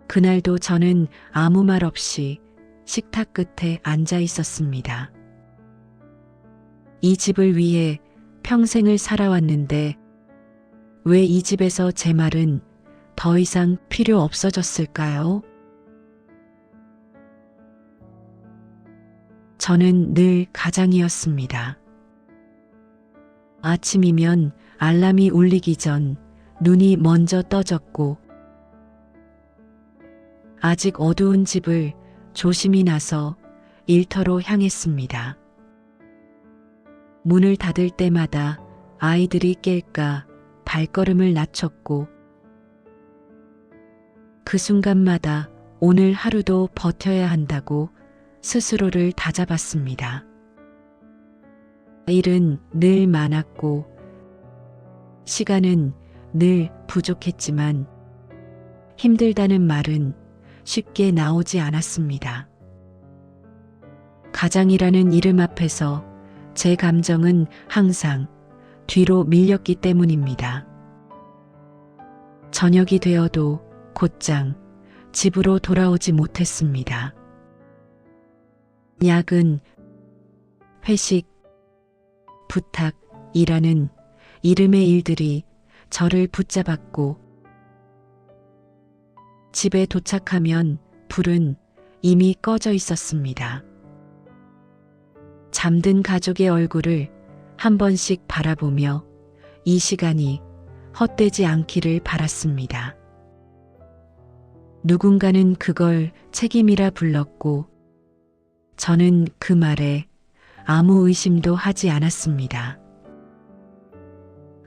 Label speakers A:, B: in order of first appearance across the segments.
A: 그날도 저는 아무 말 없이 식탁 끝에 앉아 있었습니다. 이 집을 위해 평생을 살아왔는데 왜 이 집에서 제 말은 더 이상 필요 없어졌을까요? 저는 늘 가장이었습니다. 아침이면 알람이 울리기 전 눈이 먼저 떠졌고 아직 어두운 집을 조심히 나서 일터로 향했습니다. 문을 닫을 때마다 아이들이 깰까 발걸음을 낮췄고 그 순간마다 오늘 하루도 버텨야 한다고 스스로를 다잡았습니다. 일은 늘 많았고 시간은 늘 부족했지만 힘들다는 말은 쉽게 나오지 않았습니다. 가장이라는 이름 앞에서 제 감정은 항상 뒤로 밀렸기 때문입니다. 저녁이 되어도 곧장 집으로 돌아오지 못했습니다. 야근, 회식, 부탁이라는 이름의 일들이 저를 붙잡았고 집에 도착하면 불은 이미 꺼져 있었습니다. 잠든 가족의 얼굴을 한 번씩 바라보며 이 시간이 헛되지 않기를 바랐습니다. 누군가는 그걸 책임이라 불렀고 저는 그 말에 아무 의심도 하지 않았습니다.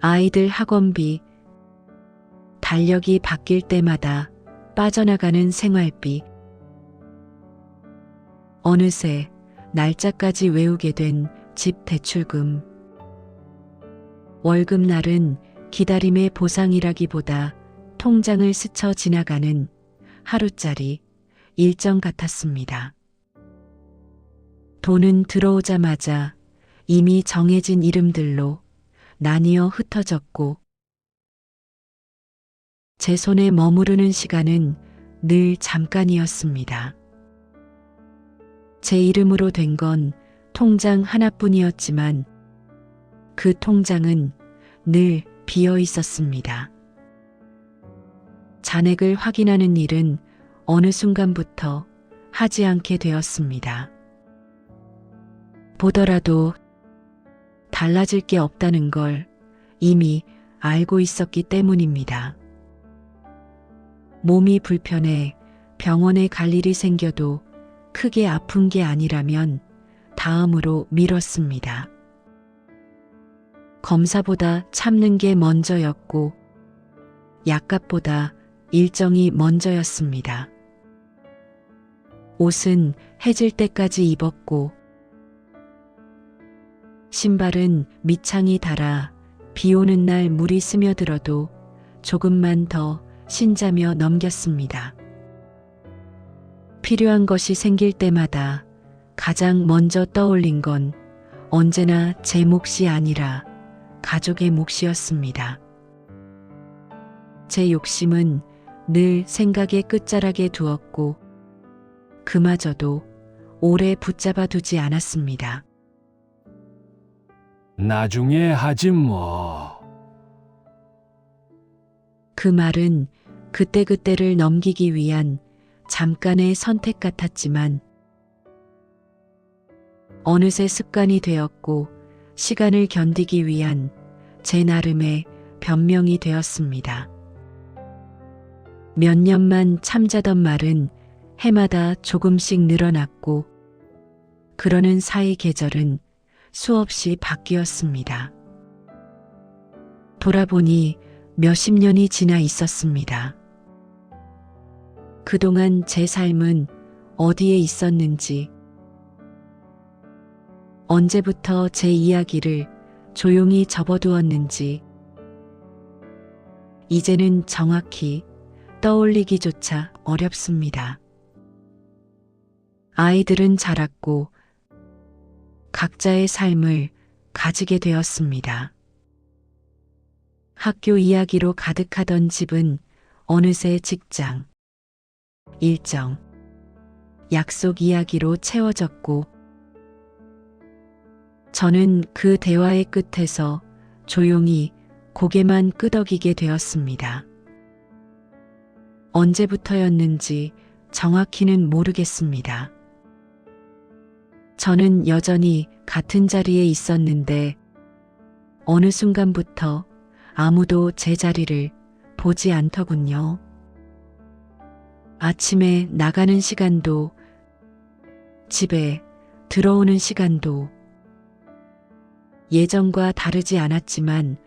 A: 아이들 학원비, 달력이 바뀔 때마다 빠져나가는 생활비, 어느새 날짜까지 외우게 된 집 대출금. 월급날은 기다림의 보상이라기보다 통장을 스쳐 지나가는 하루짜리 일정 같았습니다. 돈은 들어오자마자 이미 정해진 이름들로 나뉘어 흩어졌고 제 손에 머무르는 시간은 늘 잠깐이었습니다. 제 이름으로 된 건 통장 하나뿐이었지만 그 통장은 늘 비어 있었습니다. 잔액을 확인하는 일은 어느 순간부터 하지 않게 되었습니다. 보더라도 달라질 게 없다는 걸 이미 알고 있었기 때문입니다. 몸이 불편해 병원에 갈 일이 생겨도 크게 아픈 게 아니라면 다음으로 미뤘습니다. 검사보다 참는 게 먼저였고 약값보다 일정이 먼저였습니다. 옷은 해질 때까지 입었고 신발은 밑창이 닳아 비 오는 날 물이 스며들어도 조금만 더 신자며 넘겼습니다. 필요한 것이 생길 때마다 가장 먼저 떠올린 건 언제나 제 몫이 아니라 가족의 몫이었습니다. 제 욕심은 늘 생각의 끝자락에 두었고 그마저도 오래 붙잡아 두지 않았습니다.
B: 나중에 하지 뭐.
A: 그 말은 그때그때를 넘기기 위한 잠깐의 선택 같았지만 어느새 습관이 되었고 시간을 견디기 위한 제 나름의 변명이 되었습니다. 몇 년만 참자던 말은 해마다 조금씩 늘어났고 그러는 사이 계절은 수없이 바뀌었습니다. 돌아보니 몇십 년이 지나 있었습니다. 그동안 제 삶은 어디에 있었는지, 언제부터 제 이야기를 조용히 접어두었는지, 이제는 정확히 떠올리기조차 어렵습니다. 아이들은 자랐고 각자의 삶을 가지게 되었습니다. 학교 이야기로 가득하던 집은 어느새 직장, 일정, 약속 이야기로 채워졌고 저는 그 대화의 끝에서 조용히 고개만 끄덕이게 되었습니다. 언제부터였는지 정확히는 모르겠습니다. 저는 여전히 같은 자리에 있었는데 어느 순간부터 아무도 제 자리를 보지 않더군요. 아침에 나가는 시간도 집에 들어오는 시간도 예전과 다르지 않았지만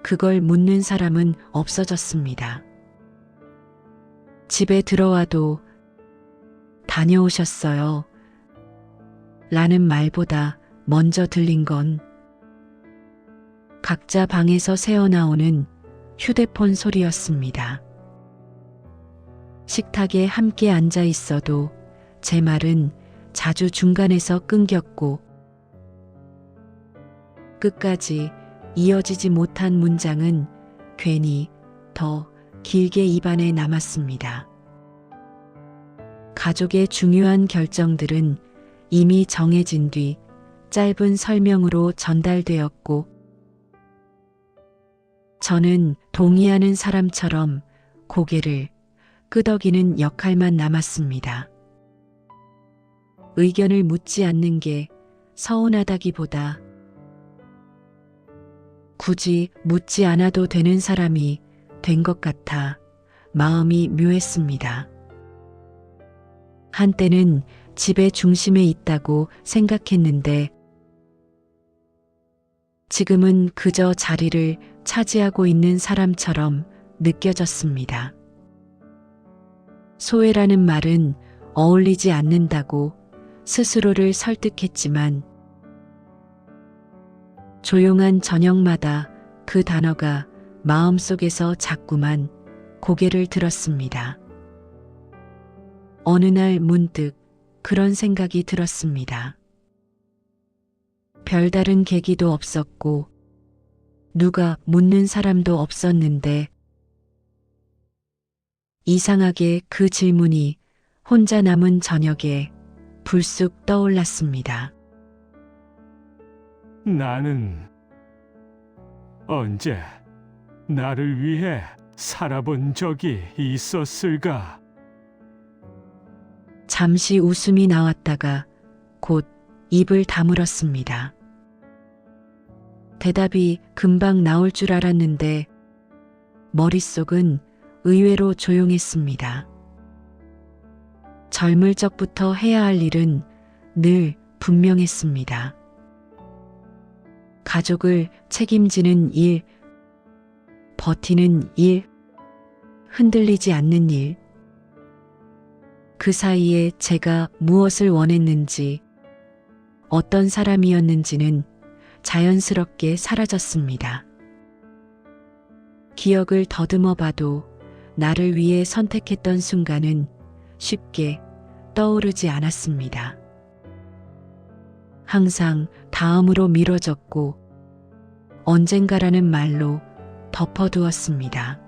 A: 그걸 묻는 사람은 없어졌습니다. 집에 들어와도 다녀오셨어요? 라는 말보다 먼저 들린 건 각자 방에서 새어나오는 휴대폰 소리였습니다. 식탁에 함께 앉아 있어도 제 말은 자주 중간에서 끊겼고 끝까지 이어지지 못한 문장은 괜히 더 길게 입안에 남았습니다. 가족의 중요한 결정들은 이미 정해진 뒤 짧은 설명으로 전달되었고 저는 동의하는 사람처럼 고개를 끄덕이는 역할만 남았습니다. 의견을 묻지 않는 게 서운하다기보다 굳이 묻지 않아도 되는 사람이 된 것 같아 마음이 묘했습니다. 한때는 집의 중심에 있다고 생각했는데 지금은 그저 자리를 차지하고 있는 사람처럼 느껴졌습니다. 소외라는 말은 어울리지 않는다고 스스로를 설득했지만 조용한 저녁마다 그 단어가 마음속에서 자꾸만 고개를 들었습니다. 어느 날 문득 그런 생각이 들었습니다. 별다른 계기도 없었고 누가 묻는 사람도 없었는데 이상하게 그 질문이 혼자 남은 저녁에 불쑥 떠올랐습니다.
B: 나는 언제 나를 위해 살아본 적이 있었을까?
A: 잠시 웃음이 나왔다가 곧 입을 다물었습니다. 대답이 금방 나올 줄 알았는데 머릿속은 의외로 조용했습니다. 젊을 적부터 해야 할 일은 늘 분명했습니다. 가족을 책임지는 일, 버티는 일, 흔들리지 않는 일. 그 사이에 제가 무엇을 원했는지, 어떤 사람이었는지는 자연스럽게 사라졌습니다. 기억을 더듬어 봐도 나를 위해 선택했던 순간은 쉽게 떠오르지 않았습니다. 항상 다음으로 미뤄졌고 언젠가라는 말로 덮어두었습니다.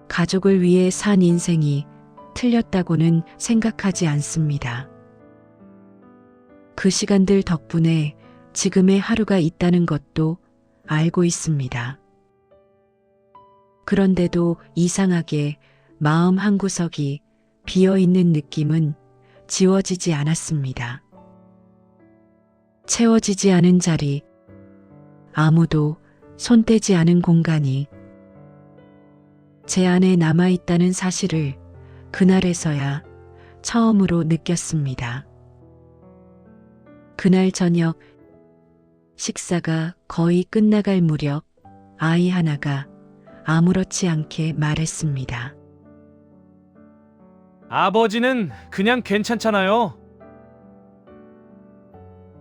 A: 가족을 위해 산 인생이 틀렸다고는 생각하지 않습니다. 그 시간들 덕분에 지금의 하루가 있다는 것도 알고 있습니다. 그런데도 이상하게 마음 한구석이 비어있는 느낌은 지워지지 않았습니다. 채워지지 않은 자리, 아무도 손대지 않은 공간이 제 안에 남아있다는 사실을 그날에서야 처음으로 느꼈습니다. 그날 저녁 식사가 거의 끝나갈 무렵 아이 하나가 아무렇지 않게 말했습니다.
C: 아버지는 그냥 괜찮잖아요.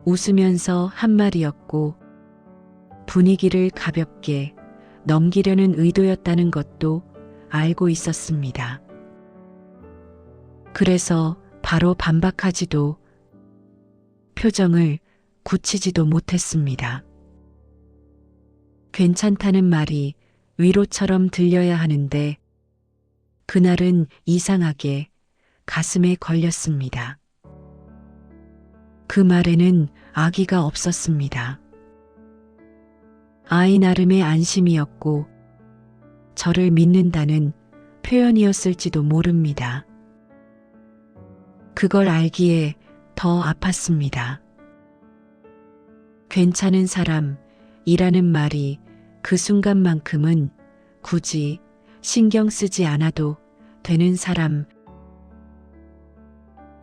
A: 웃으면서 한 말이었고 분위기를 가볍게 넘기려는 의도였다는 것도 알고 있었습니다. 그래서 바로 반박하지도 표정을 굳히지도 못했습니다. 괜찮다는 말이 위로처럼 들려야 하는데 그날은 이상하게 가슴에 걸렸습니다. 그 말에는 악의가 없었습니다. 아이 나름의 안심이었고 저를 믿는다는 표현이었을지도 모릅니다. 그걸 알기에 더 아팠습니다. 괜찮은 사람이라는 말이 그 순간만큼은 굳이 신경 쓰지 않아도 되는 사람,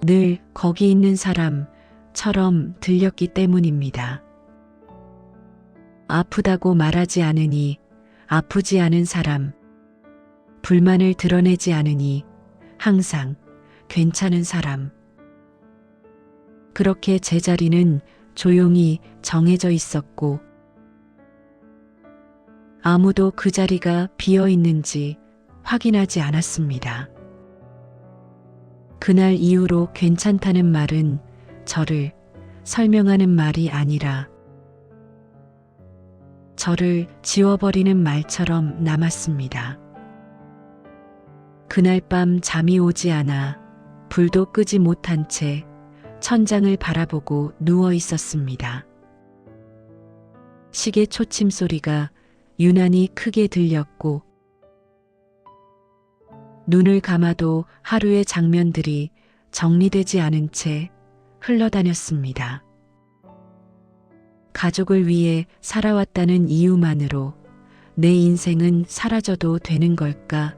A: 늘 거기 있는 사람처럼 들렸기 때문입니다. 아프다고 말하지 않으니 아프지 않은 사람, 불만을 드러내지 않으니 항상 괜찮은 사람. 그렇게 제 자리는 조용히 정해져 있었고 아무도 그 자리가 비어 있는지 확인하지 않았습니다. 그날 이후로 괜찮다는 말은 저를 설명하는 말이 아니라 저를 지워버리는 말처럼 남았습니다. 그날 밤 잠이 오지 않아 불도 끄지 못한 채 천장을 바라보고 누워 있었습니다. 시계 초침 소리가 유난히 크게 들렸고 눈을 감아도 하루의 장면들이 정리되지 않은 채 흘러다녔습니다. 가족을 위해 살아왔다는 이유만으로 내 인생은 사라져도 되는 걸까?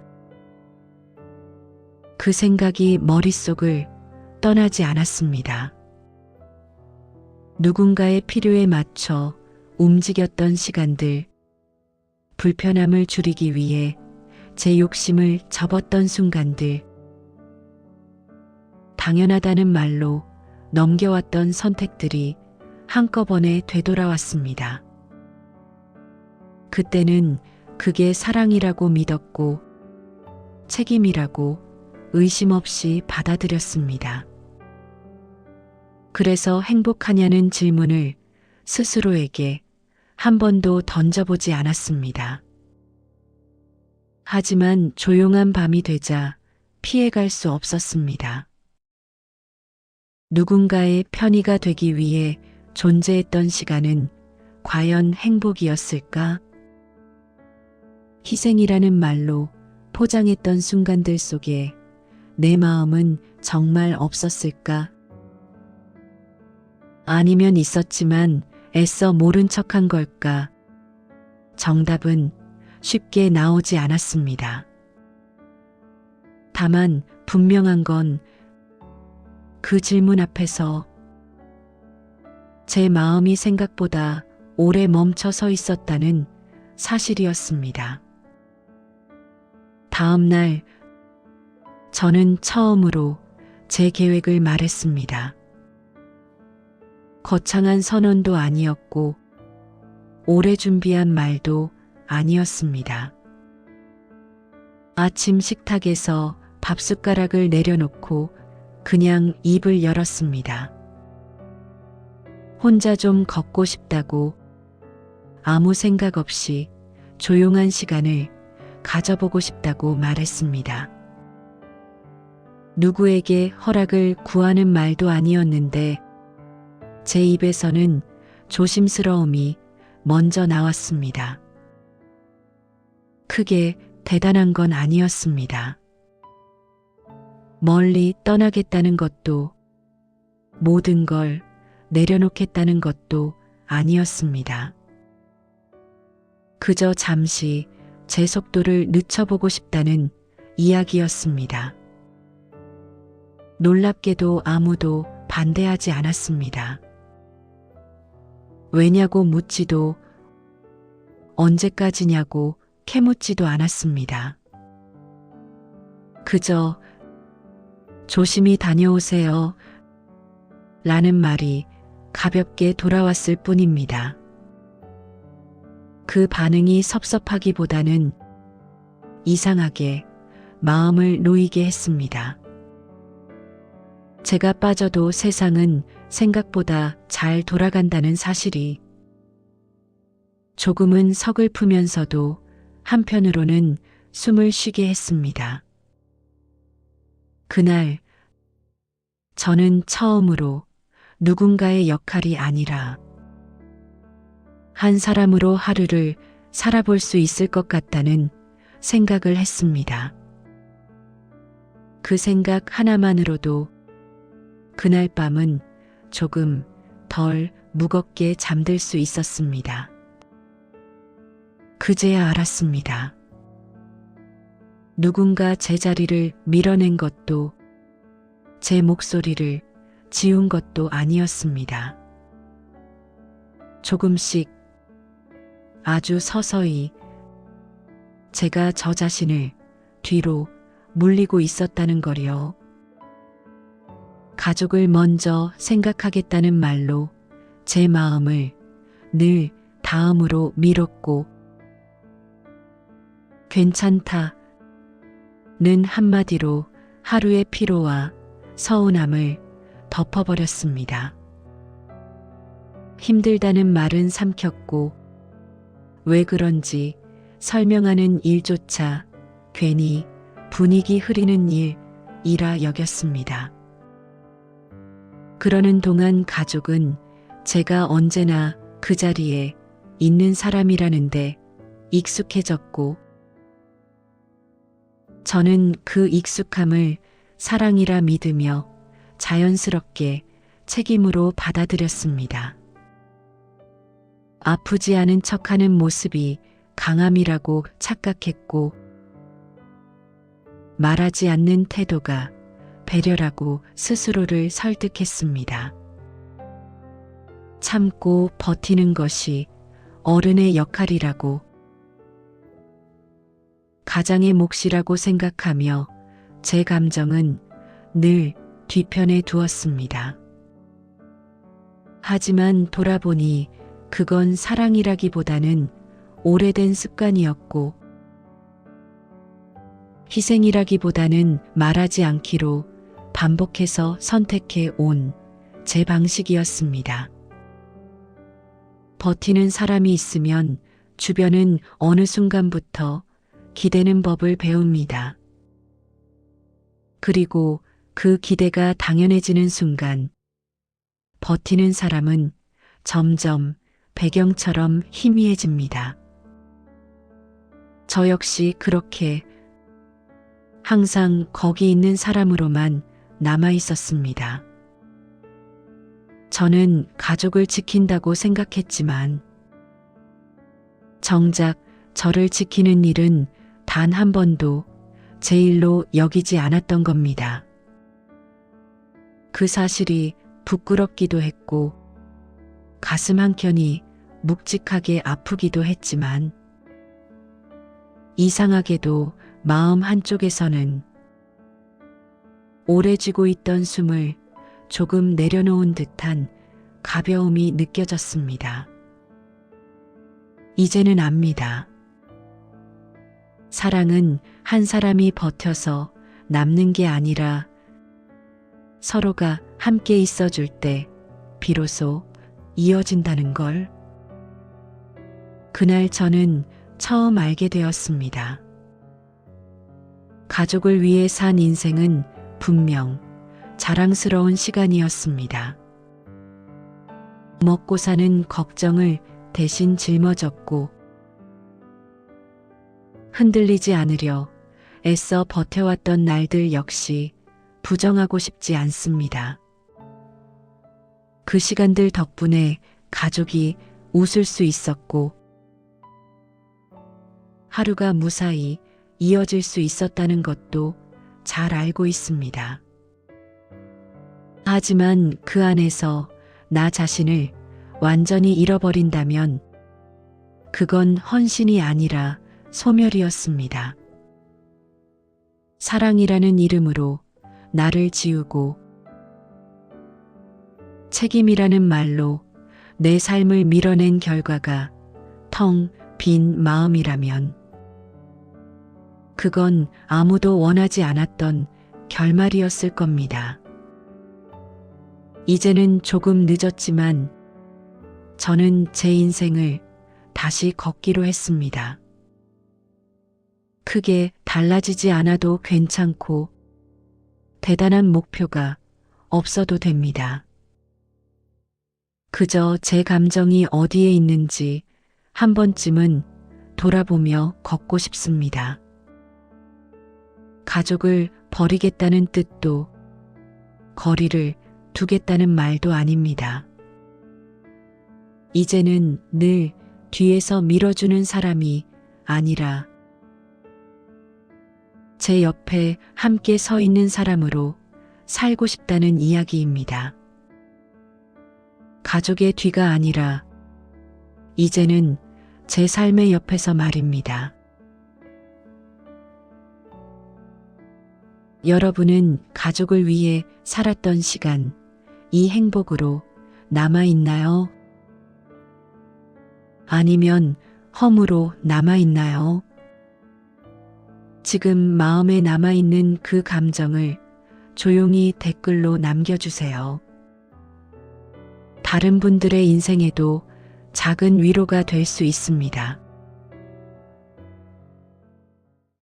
A: 그 생각이 머릿속을 떠나지 않았습니다. 누군가의 필요에 맞춰 움직였던 시간들, 불편함을 줄이기 위해 제 욕심을 접었던 순간들, 당연하다는 말로 넘겨왔던 선택들이 한꺼번에 되돌아왔습니다. 그때는 그게 사랑이라고 믿었고 책임이라고 의심 없이 받아들였습니다. 그래서 행복하냐는 질문을 스스로에게 한 번도 던져보지 않았습니다. 하지만 조용한 밤이 되자 피해갈 수 없었습니다. 누군가의 편의가 되기 위해 존재했던 시간은 과연 행복이었을까? 희생이라는 말로 포장했던 순간들 속에 내 마음은 정말 없었을까? 아니면 있었지만 애써 모른 척한 걸까? 정답은 쉽게 나오지 않았습니다. 다만 분명한 건 그 질문 앞에서 제 마음이 생각보다 오래 멈춰 서 있었다는 사실이었습니다. 다음 날 저는 처음으로 제 계획을 말했습니다. 거창한 선언도 아니었고 오래 준비한 말도 아니었습니다. 아침 식탁에서 밥숟가락을 내려놓고 그냥 입을 열었습니다. 혼자 좀 걷고 싶다고 아무 생각 없이 조용한 시간을 가져보고 싶다고 말했습니다. 누구에게 허락을 구하는 말도 아니었는데 제 입에서는 조심스러움이 먼저 나왔습니다. 크게 대단한 건 아니었습니다. 멀리 떠나겠다는 것도 모든 걸 내려놓겠다는 것도 아니었습니다. 그저 잠시 제 속도를 늦춰보고 싶다는 이야기였습니다. 놀랍게도 아무도 반대하지 않았습니다. 왜냐고 묻지도 언제까지냐고 캐묻지도 않았습니다. 그저 조심히 다녀오세요 라는 말이 가볍게 돌아왔을 뿐입니다. 그 반응이 섭섭하기보다는 이상하게 마음을 놓이게 했습니다. 제가 빠져도 세상은 생각보다 잘 돌아간다는 사실이 조금은 서글프면서도 한편으로는 숨을 쉬게 했습니다. 그날 저는 처음으로 누군가의 역할이 아니라 한 사람으로 하루를 살아볼 수 있을 것 같다는 생각을 했습니다. 그 생각 하나만으로도 그날 밤은 조금 덜 무겁게 잠들 수 있었습니다. 그제야 알았습니다. 누군가 제 자리를 밀어낸 것도 제 목소리를 지운 것도 아니었습니다. 조금씩 아주 서서히 제가 저 자신을 뒤로 물리고 있었다는 거요. 가족을 먼저 생각하겠다는 말로 제 마음을 늘 다음으로 밀었고 괜찮다는 한마디로 하루의 피로와 서운함을 덮어버렸습니다. 힘들다는 말은 삼켰고 왜 그런지 설명하는 일조차 괜히 분위기 흐리는 일이라 여겼습니다. 그러는 동안 가족은 제가 언제나 그 자리에 있는 사람이라는데 익숙해졌고 저는 그 익숙함을 사랑이라 믿으며 자연스럽게 책임으로 받아들였습니다. 아프지 않은 척하는 모습이 강함이라고 착각했고 말하지 않는 태도가 배려라고 스스로를 설득했습니다. 참고 버티는 것이 어른의 역할이라고 가장의 몫이라고 생각하며 제 감정은 늘 뒤편에 두었습니다. 하지만 돌아보니 그건 사랑이라기보다는 오래된 습관이었고 희생이라기보다는 말하지 않기로 반복해서 선택해 온 제 방식이었습니다. 버티는 사람이 있으면 주변은 어느 순간부터 기대는 법을 배웁니다. 그리고 그 기대가 당연해지는 순간 버티는 사람은 점점 배경처럼 희미해집니다. 저 역시 그렇게 항상 거기 있는 사람으로만 남아 있었습니다. 저는 가족을 지킨다고 생각했지만 정작 저를 지키는 일은 단 한 번도 제 일로 여기지 않았던 겁니다. 그 사실이 부끄럽기도 했고 가슴 한켠이 묵직하게 아프기도 했지만 이상하게도 마음 한쪽에서는 오래 쥐고 있던 숨을 조금 내려놓은 듯한 가벼움이 느껴졌습니다. 이제는 압니다. 사랑은 한 사람이 버텨서 남는 게 아니라 서로가 함께 있어줄 때 비로소 이어진다는 걸. 그날 저는 처음 알게 되었습니다. 가족을 위해 산 인생은 분명 자랑스러운 시간이었습니다. 먹고 사는 걱정을 대신 짊어졌고 흔들리지 않으려 애써 버텨왔던 날들 역시 부정하고 싶지 않습니다. 그 시간들 덕분에 가족이 웃을 수 있었고 하루가 무사히 이어질 수 있었다는 것도 잘 알고 있습니다. 하지만 그 안에서 나 자신을 완전히 잃어버린다면 그건 헌신이 아니라 소멸이었습니다. 사랑이라는 이름으로 나를 지우고 책임이라는 말로 내 삶을 밀어낸 결과가 텅 빈 마음이라면 그건 아무도 원하지 않았던 결말이었을 겁니다. 이제는 조금 늦었지만 저는 제 인생을 다시 걷기로 했습니다. 크게 달라지지 않아도 괜찮고 대단한 목표가 없어도 됩니다. 그저 제 감정이 어디에 있는지 한 번쯤은 돌아보며 걷고 싶습니다. 가족을 버리겠다는 뜻도 거리를 두겠다는 말도 아닙니다. 이제는 늘 뒤에서 밀어주는 사람이 아니라 제 옆에 함께 서 있는 사람으로 살고 싶다는 이야기입니다. 가족의 뒤가 아니라 이제는 제 삶의 옆에서 말입니다. 여러분은 가족을 위해 살았던 시간, 이 행복으로 남아있나요? 아니면 허무로 남아있나요? 지금 마음에 남아있는 그 감정을 조용히 댓글로 남겨주세요. 다른 분들의 인생에도 작은 위로가 될 수 있습니다.